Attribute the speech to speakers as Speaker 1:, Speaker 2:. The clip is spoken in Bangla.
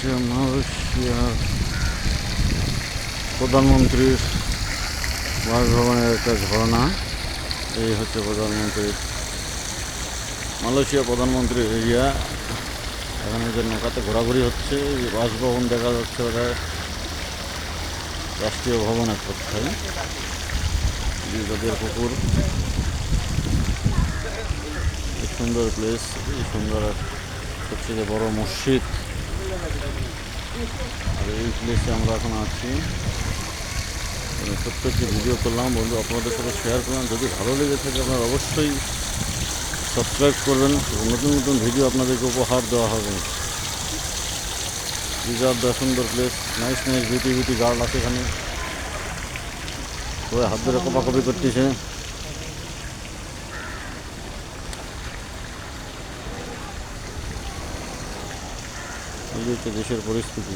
Speaker 1: হচ্ছে মালয়েশিয়ার প্রধানমন্ত্রীর বাসভবনের একটা ঝর্ণা। এই হচ্ছে মালয়েশিয়া প্রধানমন্ত্রীর এরিয়া। এখানে যে নৌকাতে ঘোরাঘুরি হচ্ছে, এই বাসভবন দেখা যাচ্ছে ওটা রাষ্ট্রীয় ভবন এক কথায়। নদীর পুকুর, এই সুন্দর প্লেস, এই সুন্দর সবচেয়ে বড় মসজিদ। আর এই প্লেসে আমরা এখন আছি। ছোট্ট একটি ভিডিও করলাম বন্ধু, আপনাদের সাথে শেয়ার করলাম। যদি ভালো লেগে থাকে আপনারা অবশ্যই সাবস্ক্রাইব করবেন। নতুন নতুন ভিডিও আপনাদেরকে উপহার দেওয়া হবে। রিজার্ভ দ্য সুন্দর place, nice nice beauty girl আছে এখানে, সবাই হাত ধরে কপাকপি করতেছে। এই হচ্ছে দেশের পরিস্থিতি।